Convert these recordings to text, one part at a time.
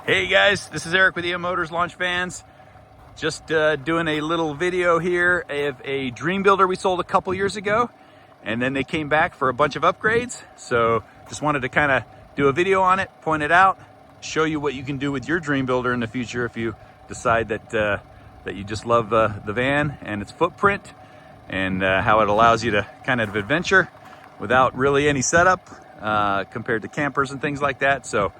Hey guys, this is Eric with EM Motors Launch Fans. Just doing a little video here of a Dreambuilder we sold a couple years ago, and then they came back for a bunch of upgrades. So just wanted to kind of do a video on it, point it out, show you what you can do with your Dreambuilder in the future if you decide that that you just love the van and its footprint, and how it allows you to kind of adventure without really any setup compared to campers and things like that. So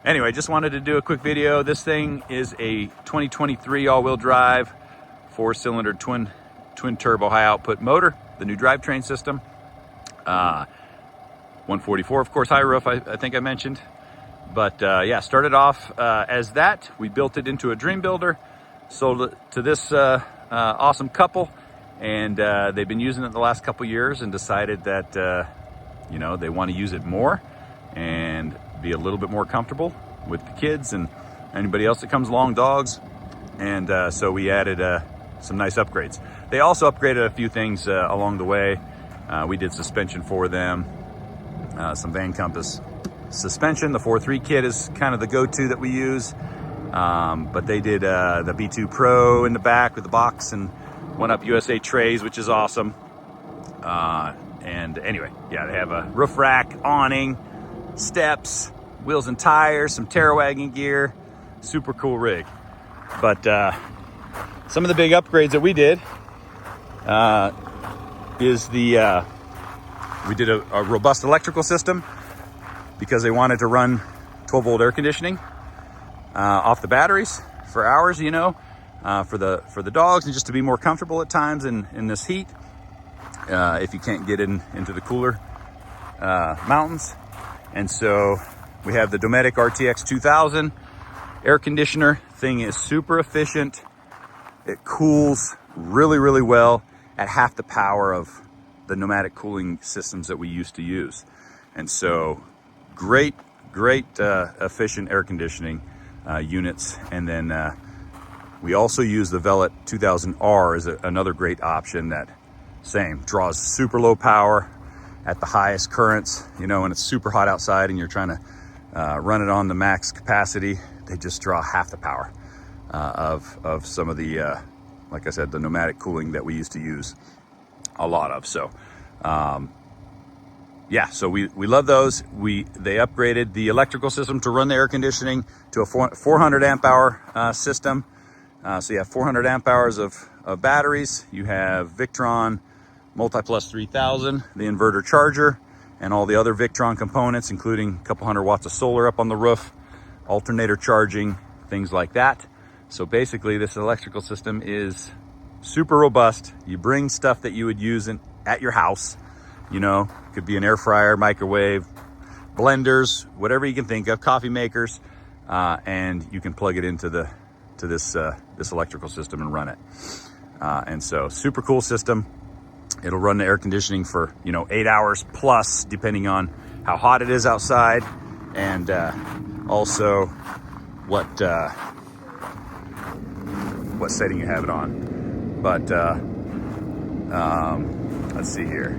anyway, just wanted to do a quick video. This thing is a 2023 all-wheel drive, 4-cylinder twin turbo high output motor, the new drivetrain system. 144, of course, high roof, I think I mentioned. But yeah, started off as that. We built it into a Dreambuilder, sold it to this awesome couple, and they've been using it the last couple years and decided that you know, they want to use it more and be a little bit more comfortable with the kids and anybody else that comes along, dogs. And so we added some nice upgrades. They also upgraded a few things along the way. We did suspension for them, some Van Compass suspension. The 4.3 kit is kind of the go-to that we use, but they did the B2 Pro in the back with the box and 1-Up USA trays, which is awesome. And anyway, yeah, they have a roof rack, awning, steps, wheels and tires, some Terrawagon gear, super cool rig. But some of the big upgrades that we did is we did a robust electrical system because they wanted to run 12-volt air conditioning off the batteries for hours, you know, for the dogs, and just to be more comfortable at times in this heat if you can't get into the cooler mountains. And so we have the Dometic RTX 2000 air conditioner. Thing is super efficient. It cools really, really well at half the power of the pneumatic cooling systems that we used to use. And so great efficient air conditioning units. And then we also use the Velit 2000R as another great option that same draws super low power at the highest currents, you know, when it's super hot outside and you're trying to run it on the max capacity. They just draw half the power of some of the, like I said, the pneumatic cooling that we used to use a lot of. So yeah, so we love those. They upgraded the electrical system to run the air conditioning to a 400 amp hour system. So you have 400 amp hours of batteries. You have Victron Multi-Plus 3000, the inverter charger, and all the other Victron components, including a couple hundred watts of solar up on the roof, alternator charging, things like that. So basically this electrical system is super robust. You bring stuff that you would use at your house, you know, could be an air fryer, microwave, blenders, whatever you can think of, coffee makers, and you can plug it into this electrical system and run it. And so super cool system. It'll run the air conditioning for, you know, 8 hours plus, depending on how hot it is outside, and also what setting you have it on. But let's see here.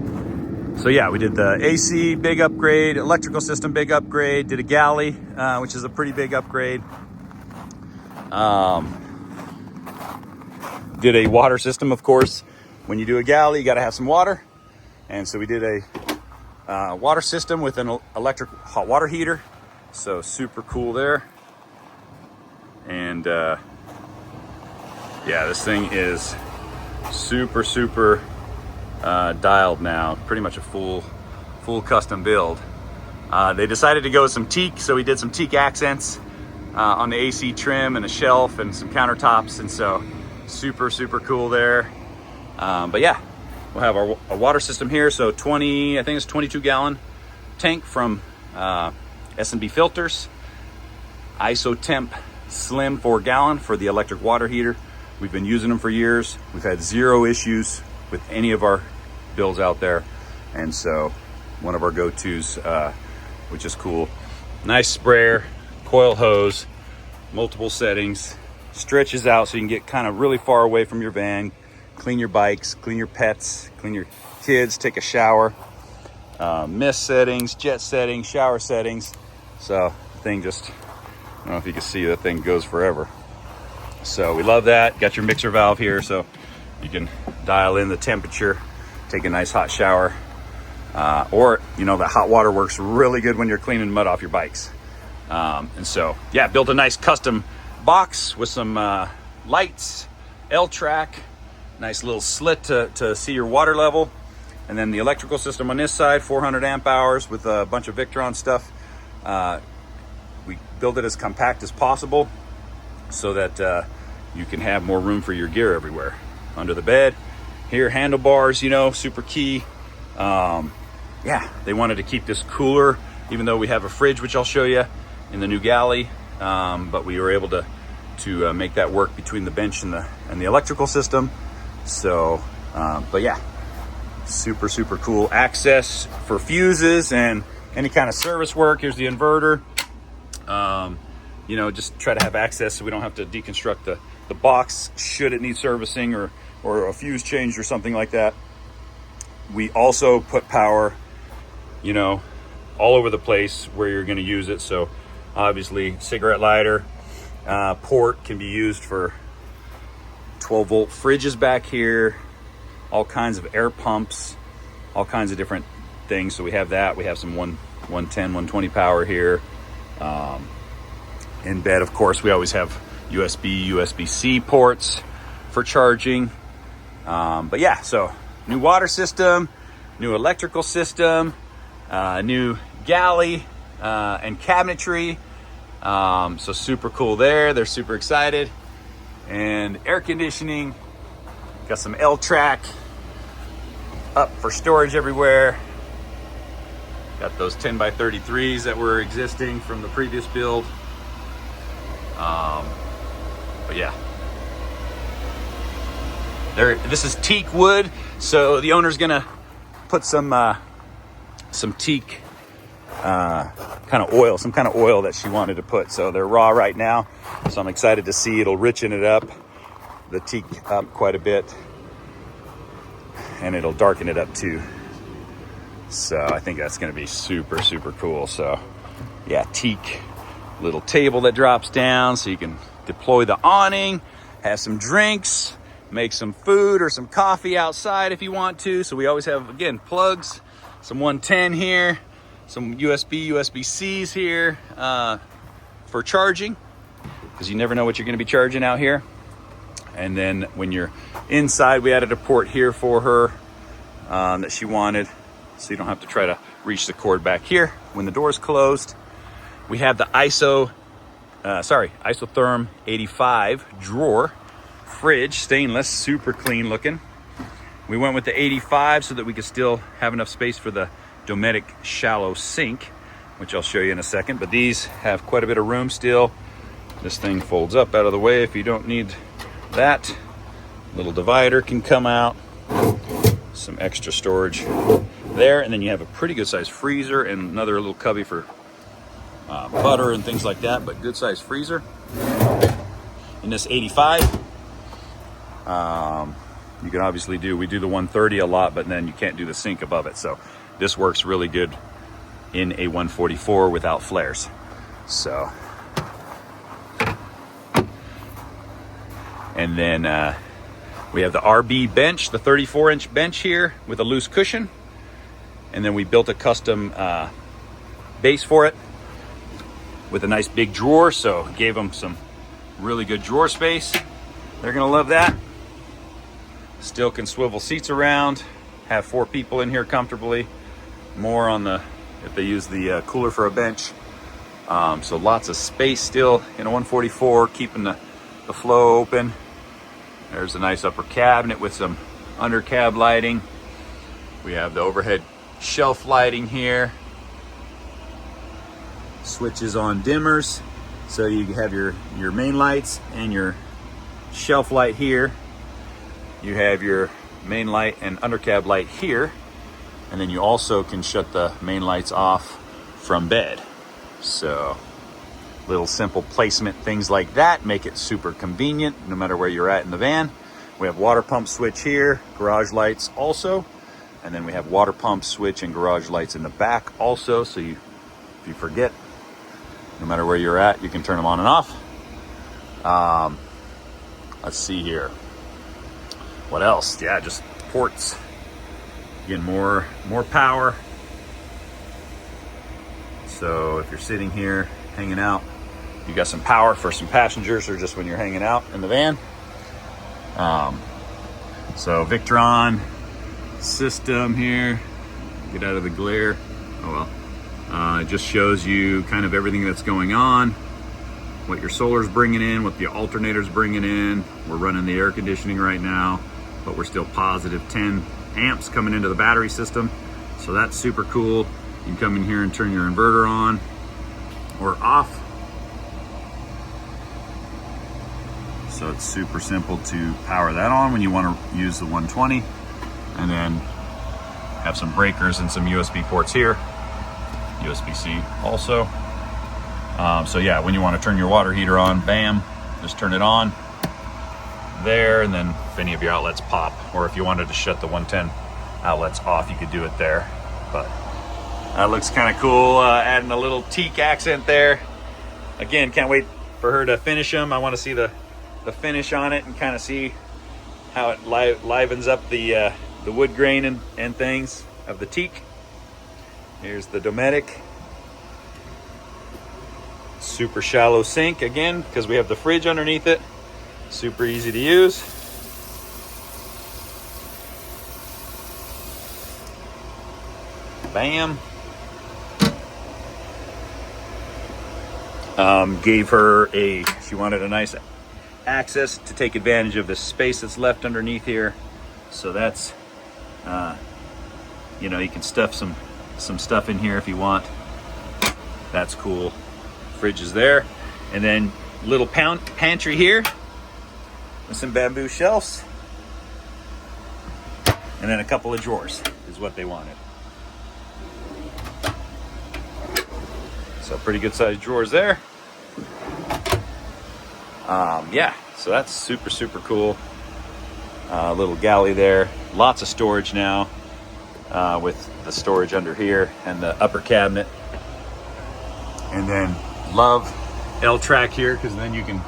So yeah, we did the AC big upgrade, electrical system big upgrade, did a Galley, which is a pretty big upgrade. Did a water system, of course. When you do a Galley, you got to have some water. And so we did a water system with an electric hot water heater. So super cool there. And yeah, this thing is super dialed now. Pretty much a full custom build. They decided to go with some teak, so we did some teak accents on the AC trim and a shelf and some countertops. And so super cool there. But yeah, we'll have our water system here. So I think it's 22 gallon tank from S&B Filters. ISO temp slim 4 gallon for the electric water heater. We've been using them for years. We've had 0 issues with any of our builds out there. And so one of our go-tos, which is cool. Nice sprayer, coil hose, multiple settings, stretches out so you can get kind of really far away from your van. Clean your bikes, clean your pets, clean your kids, take a shower. Mist settings, jet settings, shower settings. So the thing just I don't know if you can see, that thing goes forever. So we love that. Got your mixer valve here, so you can dial in the temperature, take a nice hot shower. Or, you know, the hot water works really good when you're cleaning mud off your bikes. And so, yeah, built a nice custom box with some lights, L-track, nice little slit to see your water level. And then the electrical system on this side, 400 amp hours with a bunch of Victron stuff. We build it as compact as possible so that you can have more room for your gear everywhere. Under the bed, here, handlebars, you know, super key. Yeah, they wanted to keep this cooler, even though we have a fridge, which I'll show you in the new Galley. But we were able to make that work between the bench and the electrical system. So, but yeah, super cool. Access for fuses and any kind of service work. Here's the inverter. You know, just try to have access so we don't have to deconstruct the box should it need servicing or a fuse changed or something like that. We also put power, you know, all over the place where you're going to use it. So obviously cigarette lighter, port can be used for 12 volt fridges back here, all kinds of air pumps, all kinds of different things. So we have that. We have some 110, 120 power here. In bed, of course, we always have USB, USB-C ports for charging. But yeah, so new water system, new electrical system, new galley and cabinetry. So super cool there. They're super excited. And air conditioning, got some L-track up for storage everywhere. Got those 10 by 33s that were existing from the previous build. But yeah, this is teak wood, so the owner's gonna put some teak kind of oil, some kind of oil that she wanted to put. So they're raw right now, so I'm excited to see. It'll richen it up, the teak up quite a bit, and it'll darken it up too. So I think that's gonna be super cool. So yeah, teak, little table that drops down so you can deploy the awning, have some drinks, make some food or some coffee outside if you want to. So we always have, again, plugs, some 110 here, some USB-Cs here for charging, because you never know what you're going to be charging out here. And then when you're inside, we added a port here for her that she wanted, so you don't have to try to reach the cord back here when the door's closed. We have the Isotherm 85 drawer fridge, stainless, super clean looking. We went with the 85 so that we could still have enough space for the Dometic shallow sink, which I'll show you in a second. But these have quite a bit of room still. This thing folds up out of the way if you don't need that. Little divider can come out. Some extra storage there. And then you have a pretty good sized freezer and another little cubby for butter and things like that, but good sized freezer. In this 85, you can obviously we do the 130 a lot, but then you can't do the sink above it. So this works really good in a 144 without flares. So, and then we have the RB bench, the 34-inch bench here with a loose cushion. And then we built a custom base for it with a nice big drawer, so gave them some really good drawer space. They're gonna love that. Still can swivel seats around, have 4 people in here comfortably. More on if they use the cooler for a bench. So lots of space still in a 144, keeping the flow open. There's a nice upper cabinet with some under cab lighting. We have the overhead shelf lighting here. Switches on dimmers, so you have your main lights and your shelf light here. You have your main light and undercab light here, and then you also can shut the main lights off from bed. So little simple placement, things like that make it super convenient no matter where you're at in the van. We have water pump switch here, garage lights also, and then we have water pump switch and garage lights in the back also, so if you forget No matter where you're at, you can turn them on and off. Let's see here. What else? Yeah, just ports. Again, more power. So if you're sitting here hanging out, you got some power for some passengers or just when you're hanging out in the van. So Victron system here. Get out of the glare. Oh well. It just shows you kind of everything that's going on, what your solar's bringing in, what the alternator's bringing in. We're running the air conditioning right now, but we're still positive 10 amps coming into the battery system. So that's super cool. You can come in here and turn your inverter on or off. So it's super simple to power that on when you want to use the 120, and then have some breakers and some USB ports here, USB-C also. So yeah, when you want to turn your water heater on, bam, just turn it on there, and then if any of your outlets pop, or if you wanted to shut the 110 outlets off, you could do it there. But that looks kind of cool, adding a little teak accent there. Again, can't wait for her to finish them. I want to see the finish on it and kind of see how it livens up the wood grain and things of the teak. Here's the Dometic. Super shallow sink again, because we have the fridge underneath it. Super easy to use. Bam. Gave her she wanted a nice access to take advantage of the space that's left underneath here. So that's, you know, you can stuff some stuff in here if you want. That's cool. Fridge is there. And then little pantry here with some bamboo shelves. And then a couple of drawers is what they wanted. So pretty good sized drawers there. Yeah, so that's super cool. Little galley there. Lots of storage now, with the storage under here and the upper cabinet. And then love L-track here, because then you can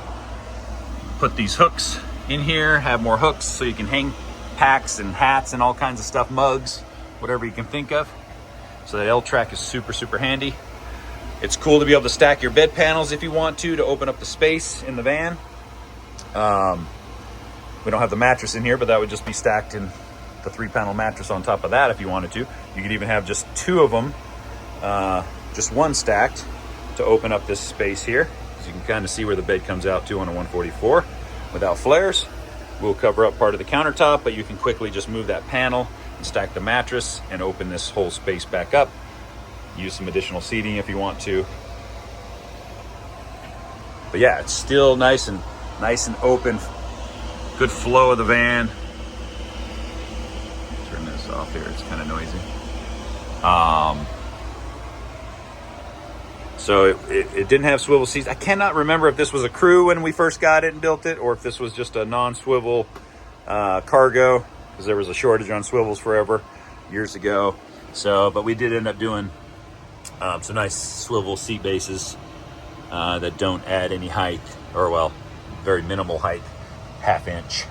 put these hooks in here, have more hooks so you can hang packs and hats and all kinds of stuff, mugs, whatever you can think of. So that L-track is super handy. It's cool to be able to stack your bed panels if you want to open up the space in the van. We don't have the mattress in here, but that would just be stacked in the 3-panel mattress on top of that if you wanted to. You could even have just 2 of them, just one stacked, to open up this space here. So you can kind of see where the bed comes out to on a 144 without flares. We'll cover up part of the countertop, but you can quickly just move that panel and stack the mattress and open this whole space back up. Use some additional seating if you want to. But yeah, it's still nice and open. Good flow of the van. Turn this off here, it's kind of noisy. So it didn't have swivel seats. I cannot remember if this was a crew when we first got it and built it, or if this was just a non-swivel cargo, because there was a shortage on swivels forever years ago. So, but we did end up doing some nice swivel seat bases that don't add any height, or well, very minimal height, 1/2 inch.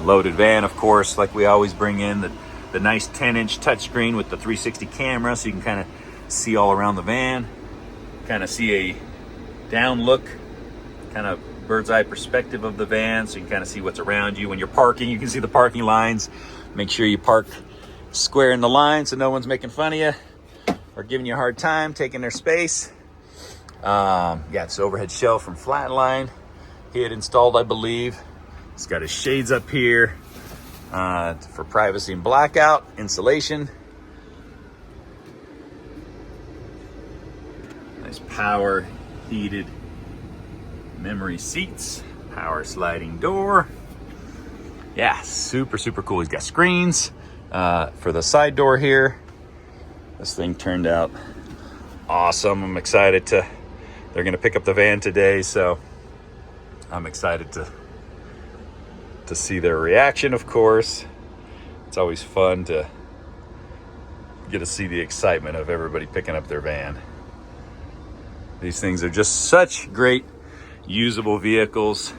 Loaded van, of course, like we always bring in the nice 10-inch touchscreen with the 360 camera, so you can kind of see all around the van, kind of see a down look, kind of bird's eye perspective of the van, so you can kind of see what's around you. When you're parking, you can see the parking lines. Make sure you park square in the line so no one's making fun of you or giving you a hard time taking their space. Yeah, it's the overhead shelf from Flatline. He had installed, I believe. It's got his shades up here for privacy and blackout insulation. Nice power heated memory seats, power sliding door. Yeah, super cool. He's got screens for the side door here. This thing turned out awesome. I'm excited they're gonna pick up the van today, so I'm excited to see their reaction, of course. It's always fun to get to see the excitement of everybody picking up their van. These things are just such great usable vehicles.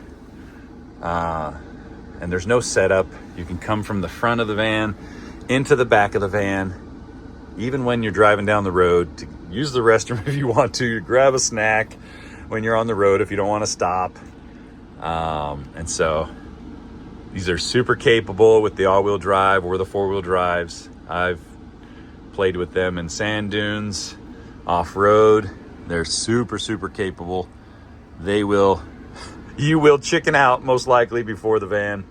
And there's no setup. You can come from the front of the van into the back of the van, even when you're driving down the road, to use the restroom if you want to grab a snack when you're on the road if you don't want to stop. And so these are super capable with the all-wheel drive or the four-wheel drives. I've played with them in sand dunes, off-road. They're super, super capable. You will chicken out most likely before the van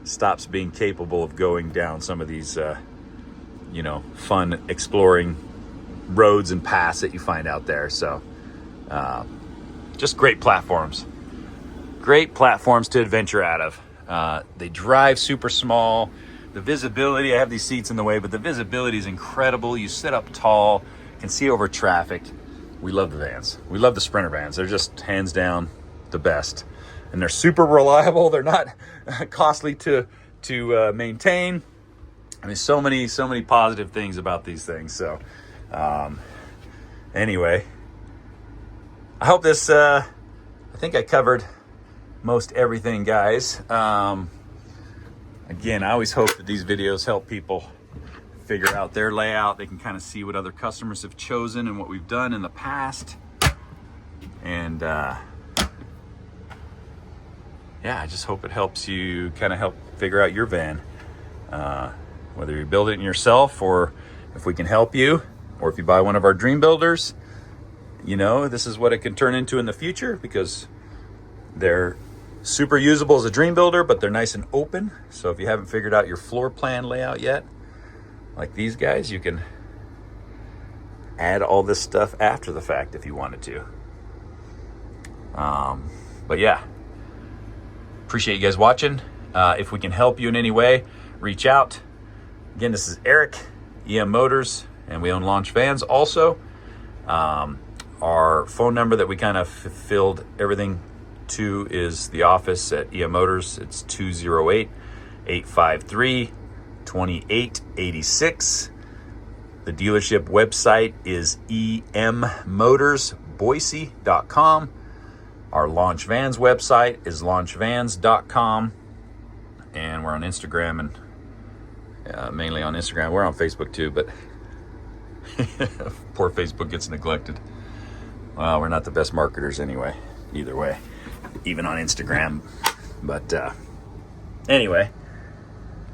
stops being capable of going down some of these, fun exploring roads and paths that you find out there. So just great platforms. Great platforms to adventure out of. They drive super small. The visibility, I have these seats in the way, but the visibility is incredible. You sit up tall, can see over traffic. We love the vans. We love the Sprinter vans. They're just hands down the best. And they're super reliable. They're not costly to maintain. I mean, so many positive things about these things. So anyway, I hope this, I think I covered most everything, guys. Again, I always hope that these videos help people figure out their layout. They can kind of see what other customers have chosen and what we've done in the past. And I just hope it helps you kind of help figure out your van. Whether you build it yourself, or if we can help you, or if you buy one of our Dreambuilders, this is what it can turn into in the future, because they're super usable as a Dreambuilder, but they're nice and open. So if you haven't figured out your floor plan layout yet, like these guys, you can add all this stuff after the fact if you wanted to. But yeah, appreciate you guys watching. If we can help you in any way, reach out. Again, this is Eric, EM Motors, and we own Launch Vans also. Our phone number that we kind of filled everything to is the office at EM Motors. It's 208-853-2886. The dealership website is emmotorsboise.com. Our Launch Vans website is launchvans.com. And we're on Instagram, and mainly on Instagram. We're on Facebook too, but poor Facebook gets neglected. Well, we're not the best marketers anyway, either way, even on Instagram. But anyway,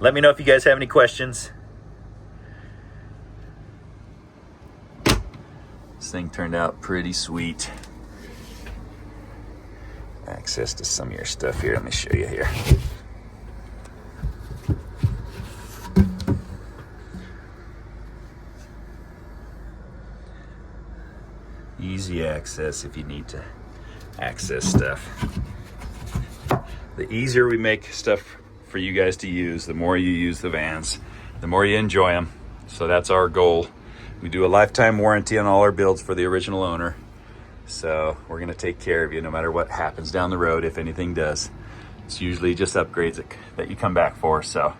let me know if you guys have any questions. This thing turned out pretty sweet. Access to some of your stuff here. Let me show you here. Easy access if you need to access stuff. The easier we make stuff for you guys to use, the more you use the vans, the more you enjoy them. So that's our goal. We do a lifetime warranty on all our builds for the original owner. So we're going to take care of you no matter what happens down the road, if anything does. It's usually just upgrades that you come back for. So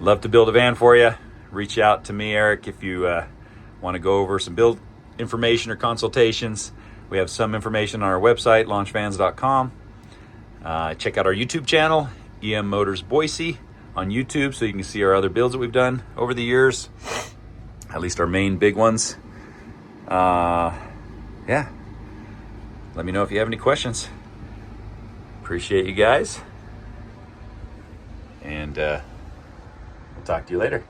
love to build a van for you. Reach out to me, Eric, if you want to go over some build information or consultations. We have some information on our website, launchvans.com. Check out our YouTube channel, EM Motors Boise, on YouTube, so you can see our other builds that we've done over the years, at least our main big ones. Yeah, let me know if you have any questions. Appreciate you guys, and we'll talk to you later.